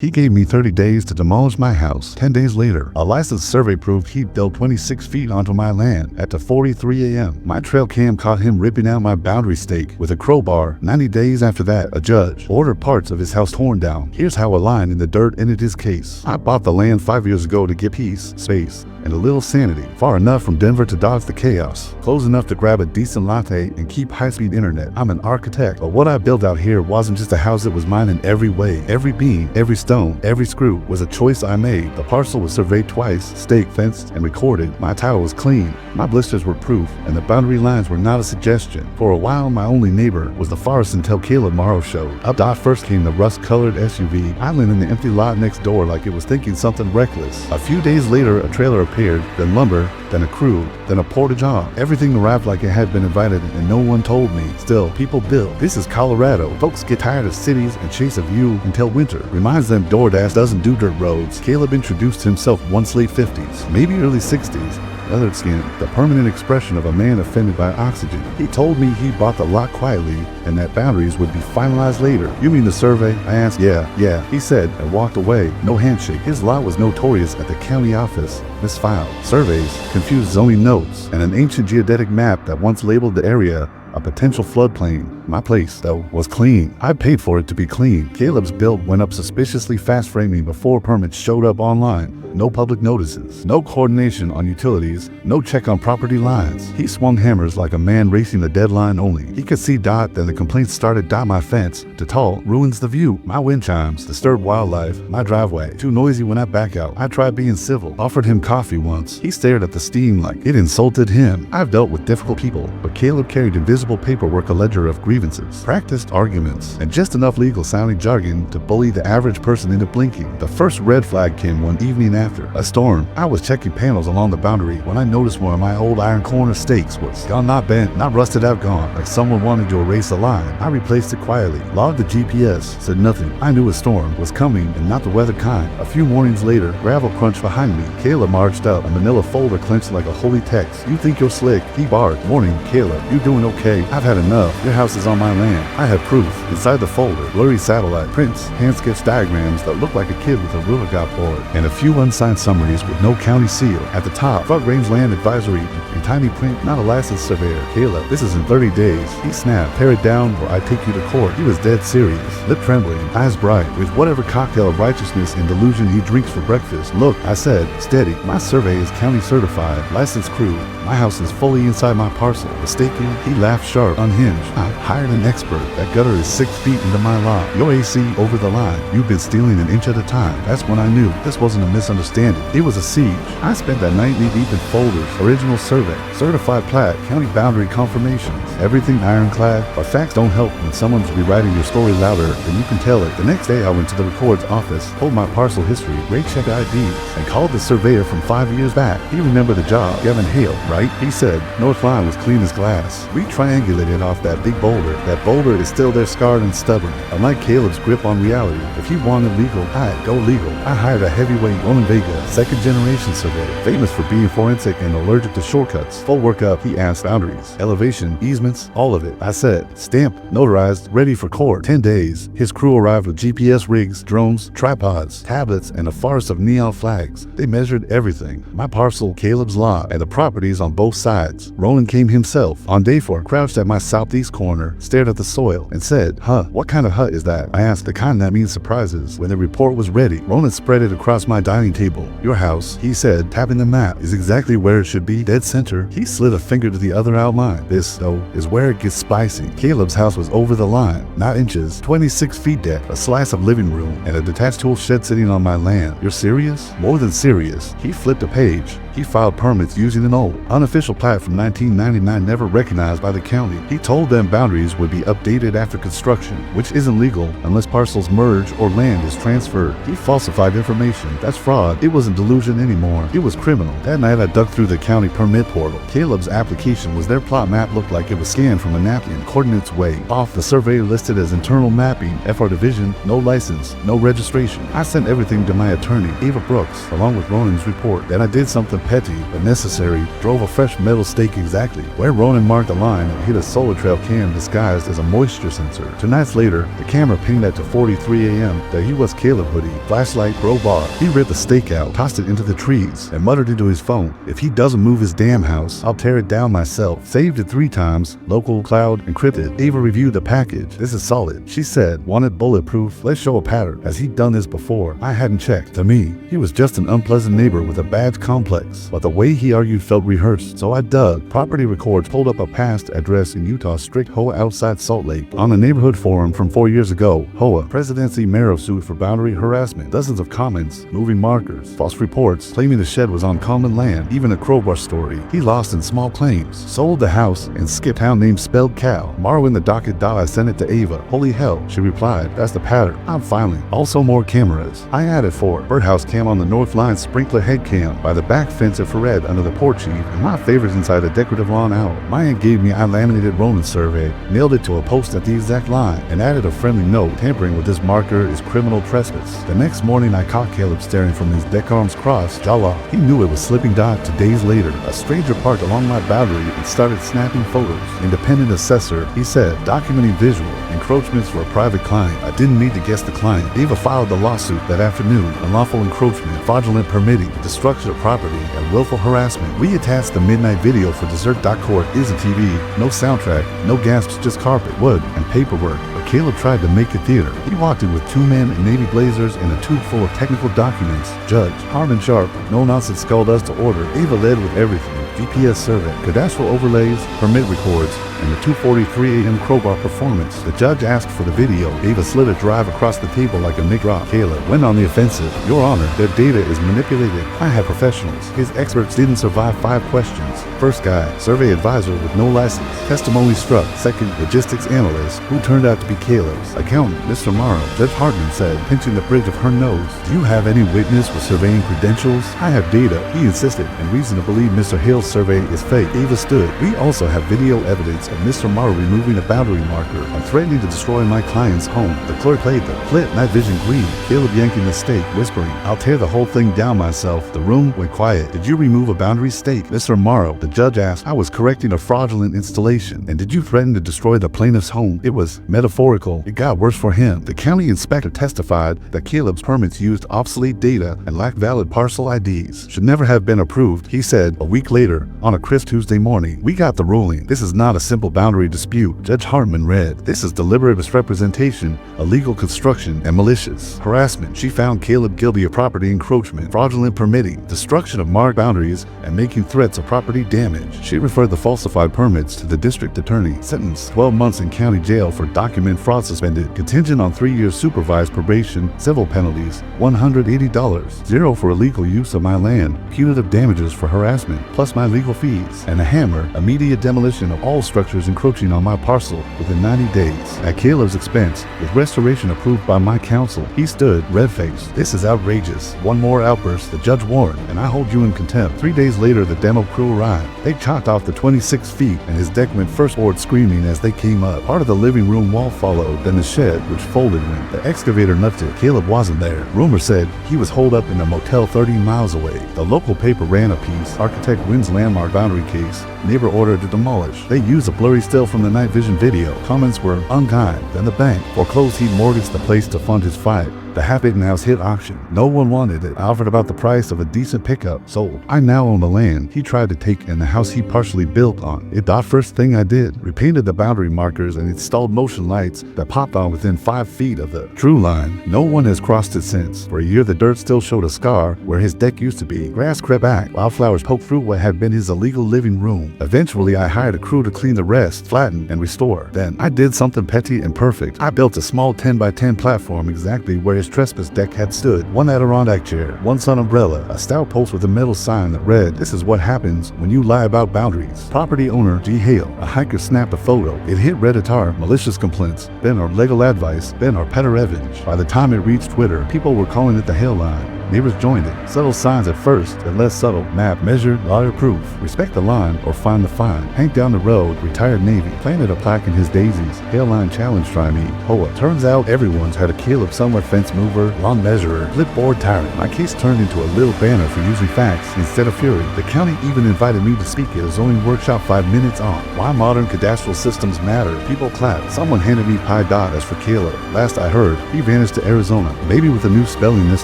He gave me 30 days to demolish my house. 10 days later, a licensed survey proved he'd dug 26 feet onto my land at 4:43 a.m. My trail cam caught him ripping out my boundary stake with a crowbar. 90 days after that, a judge ordered parts of his house torn down. Here's how a line in the dirt ended his case. I bought the land 5 years ago to get peace, space, and a little sanity. Far enough from Denver to dodge the chaos. Close enough to grab a decent latte and keep high-speed internet. I'm an architect, but what I built out here wasn't just a house, it was mine in every way. Every beam, every stone, every screw was a choice I made. The parcel was surveyed twice, staked, fenced, and recorded. My tile was clean. My blisters were proof, and the boundary lines were not a suggestion. For a while, my only neighbor was the forest until Caleb Morrow showed up. First came the rust-colored SUV, idling in the empty lot next door like it was thinking something reckless. A few days later, a trailer appeared, then lumber, then a crew, then a portage on. Everything arrived like it had been invited, and no one told me. Still, people build. This is Colorado. Folks get tired of cities and chase a view until winter. Reminds them DoorDash doesn't do dirt roads. Caleb introduced himself once late 50s, maybe early 60s. Leathered skin, the permanent expression of a man offended by oxygen. He told me he bought the lot quietly and that boundaries would be finalized later. You mean the survey? I asked. Yeah, he said, and walked away. No handshake. His lot was notorious at the county office. Misfiled. Surveys, confused zoning notes, and an ancient geodetic map that once labeled the area a potential floodplain. My place, though, was clean. I paid for it to be clean. Caleb's build went up suspiciously fast framing before permits showed up online. No public notices, no coordination on utilities, no check on property lines. He swung hammers like a man racing the deadline only. He could see then the complaints started. My fence, too tall, ruins the view. My wind chimes, disturb wildlife. My driveway, too noisy when I back out. I tried being civil, offered him coffee once. He stared at the steam like it insulted him. I've dealt with difficult people, but Caleb carried invisible paperwork, a ledger of grievances, practiced arguments, and just enough legal-sounding jargon to bully the average person into blinking. The first red flag came one evening after a storm. I was checking panels along the boundary when I noticed one of my old iron corner stakes was gone, not bent, not rusted out, gone, like someone wanted to erase a line. I replaced it quietly, logged the GPS, said nothing. I knew a storm was coming and not the weather kind. A few mornings later, gravel crunched behind me. Caleb marched up, a manila folder clenched like a holy text. You think you're slick? He barked. Morning, Caleb. You doing okay? I've had enough. Your house is on my land. I have proof. Inside the folder, blurry satellite prints, hand-sketched diagrams that look like a kid with a ruler got bored, and a few unsigned summaries with no county seal. At the top, Front Range Land Advisory in tiny print, not a licensed surveyor. Caleb, this is in 30 days. He snapped. Tear it down or I take you to court. He was dead serious, lip trembling, eyes bright, with whatever cocktail of righteousness and delusion he drinks for breakfast. Look, I said, steady. My survey is county certified, licensed crew. My house is fully inside my parcel. Mistaken? He laughed sharp, unhinged. I hired an expert. That gutter is 6 feet into my lot. Your AC over the line. You've been stealing an inch at a time. That's when I knew this wasn't a misunderstanding. It was a siege. I spent that night knee deep in folders, original survey, certified plat, county boundary confirmations, everything ironclad. But facts don't help when someone's rewriting your story louder than you can tell it. The next day I went to the record's office, pulled my parcel history, rate checked IDs, and called the surveyor from 5 years back. He remembered the job. Gavin Hale, right? He said, north line was clean as glass. We triangulated off that big boulder. That boulder is still there, scarred and stubborn. Unlike Caleb's grip on reality, if he wanted legal, I'd go legal. I hired a heavyweight Roman Vega, second-generation surveyor, famous for being forensic and allergic to shortcuts. Full workup, he asked boundaries, elevation, easements, all of it. I said, stamped, notarized, ready for court. 10 days. His crew arrived with GPS rigs, drones, tripods, tablets, and a forest of neon flags. They measured everything. My parcel, Caleb's lot, and the properties on both sides. Roland came himself. On day 4, crouched at my southeast corner, stared at the soil, and said, what kind of hut is that? I asked. The kind that means surprises. When the report was ready, Roland spread it across my dining table. Your house, he said, tapping the map, is exactly where it should be, dead center. He slid a finger to the other outline. This, though, is where it gets spicy. Caleb's house was over the line, not inches, 26 feet deck, a slice of living room, and a detached tool shed sitting on my land. You're serious? More than serious. He flipped a page. He filed permits using an old, unofficial plat from 1999 never recognized by the county. He told them boundaries would be updated after construction, which isn't legal unless parcels merge or land is transferred. He falsified information. That's fraud. It wasn't delusion anymore. It was criminal. That night I dug through the county permit portal. Caleb's application was their plot map looked like it was scanned from a napkin, coordinates way off. The surveyor listed as internal mapping, FR division, no license, no registration. I sent everything to my attorney, Ava Brooks, along with Ronan's report. Then I did something something petty but necessary, drove a fresh metal stake exactly where Ronan marked the line and hit a solar trail cam disguised as a moisture sensor. 2 nights later, the camera pinged at 2:43 a.m. that he was Caleb Hoodie, flashlight, crowbar. He ripped the stake out, tossed it into the trees, and muttered into his phone, "If he doesn't move his damn house, I'll tear it down myself." Saved it 3 times, local, cloud, encrypted. Ava reviewed the package. "This is solid," she said. "Want it bulletproof? Let's show a pattern. Has he done this before?" I hadn't checked. To me, he was just an unpleasant neighbor with a badge complex, but the way he argued felt rehearsed, so I dug. Property records pulled up a past address in Utah's strict HOA outside Salt Lake. On a neighborhood forum from 4 years ago, HOA, presidency mayor sued for boundary harassment. Dozens of comments, moving markers, false reports, claiming the shed was on common land, even a crowbar story. He lost in small claims, sold the house, and skipped town name spelled cow. Tomorrow in the docket I sent it to Ava. "Holy hell," she replied. "That's the pattern. I'm filing." Also more cameras. I added 4. Birdhouse cam on the north line, sprinkler head cam by the back fence infrared under the porch heat, and my favorites inside a decorative lawn owl. My aunt gave me a laminated Ronan survey, nailed it to a post at the exact line, and added a friendly note: "Tampering with this marker is criminal trespass." The next morning I caught Caleb staring from his deck arms crossed, jaw locked. He knew it was slipping dot to days later. A stranger parked along my boundary and started snapping photos. Independent assessor, he said, documenting visual encroachments for a private client. I didn't need to guess the client. Ava filed the lawsuit that afternoon: unlawful encroachment, fraudulent permitting, destruction of property, and willful harassment. We attached the midnight video for Desert.Court. Isn't TV, no soundtrack, no gasps, just carpet, wood, and paperwork. But Caleb tried to make it theater. He walked in with 2 men in navy blazers and a tube full of technical documents. Judge Harmon Sharp, no nonsense, called us to order. Ava led with everything: GPS survey, cadastral overlays, permit records, and the 2:43 a.m. crowbar performance. The judge asked for the video. Ava slid a drive across the table like a Nick Rock. Caleb went on the offensive. "Your Honor, their data is manipulated. I have professionals. His experts didn't survive 5 questions. First guy, survey advisor with no license. Testimony struck. Second, logistics analyst, who turned out to be Caleb's accountant, Mr. Morrow." Judge Hartman said, pinching the bridge of her nose, "Do you have any witness with surveying credentials?" "I have data," he insisted, "and reason to believe Mr. Hill's survey is fake." Ava stood. "We also have video evidence of Mr. Morrow removing a boundary marker and threatening to destroy my client's home." The clerk played the clip. Night vision green. Caleb yanking the stake, whispering, "I'll tear the whole thing down myself." The room went quiet. "Did you remove a boundary stake, Mr. Morrow?" The judge asked. "I was correcting a fraudulent installation." "And did you threaten to destroy the plaintiff's home?" "It was metaphorical." It got worse for him. The county inspector testified that Caleb's permits used obsolete data and lacked valid parcel IDs. Should never have been approved, he said. A week later, on a crisp Tuesday morning, "We got the ruling. This is not a simple boundary dispute." Judge Hartman read, "This is deliberate misrepresentation, illegal construction, and malicious harassment." She found Caleb guilty of property encroachment, fraudulent permitting, destruction of marked boundaries, and making threats of property damage. She referred the falsified permits to the district attorney. Sentenced 12 months in county jail for document fraud, suspended, contingent on 3 years supervised probation, civil penalties, $180, 0 for illegal use of my land, punitive damages for harassment, plus my legal fees, and a hammer, immediate demolition of all structures encroaching on my parcel within 90 days, at Caleb's expense, with restoration approved by my counsel. He stood, red-faced. "This is outrageous. One more outburst," the judge warned, "and I hold you in contempt." 3 days later, the demo crew arrived. They chopped off the 26 feet, and his deck went first forward screaming as they came up. Part of the living room wall followed, then the shed, which folded when the excavator nutted it. Caleb wasn't there. Rumor said he was holed up in a motel 30 miles away. The local paper ran a piece. Architect wins landmark boundary case. Neighbor ordered to demolish. They used a blurry still from the night vision video. Comments were unkind. Then the bank foreclosed. He mortgaged the place to fund his fight. The half-eaten house hit auction. No one wanted it. I offered about the price of a decent pickup. Sold. I now own the land he tried to take and the house he partially built on it. The first thing I did, repainted the boundary markers and installed motion lights that popped on within 5 feet of the true line. No one has crossed it since. For a year, the dirt still showed a scar where his deck used to be. Grass crept back. Wildflowers poked through what had been his illegal living room. Eventually, I hired a crew to clean the rest, flatten, and restore. Then, I did something petty and perfect. I built a small 10x10 platform exactly where his trespass deck had stood. 1 Adirondack chair, 1 sun umbrella, a stout post with a metal sign that read, "This is what happens when you lie about boundaries." Property owner G. Hale. A hiker snapped a photo. It hit Redditor, malicious complaints, then our legal advice, then our pet revenge. By the time it reached Twitter, people were calling it the Hale line. Neighbors joined it. Subtle signs at first, then less subtle. Map measured, lawyer proof. Respect the line or find the fine. Hank down the road, retired Navy. Planted a plaque in his daisies. Hairline challenge try me. Hoa. Turns out everyone's had a Caleb somewhere fence mover, lawn measurer, clipboard tyrant. My case turned into a little banner for using facts instead of fury. The county even invited me to speak at a zoning workshop 5 minutes on why modern cadastral systems matter. People clapped. Someone handed me Pi Dot as for Caleb. Last I heard, he vanished to Arizona. Maybe with a new spelling this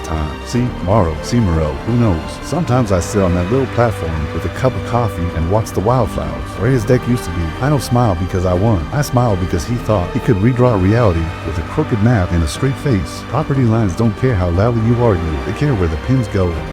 time. See, Morrow, Semero, who knows? Sometimes I sit on that little platform with a cup of coffee and watch the wildflowers. Where his deck used to be. I don't smile because I won. I smile because he thought he could redraw reality with a crooked map and a straight face. Property lines don't care how loudly you argue. They care where the pins go.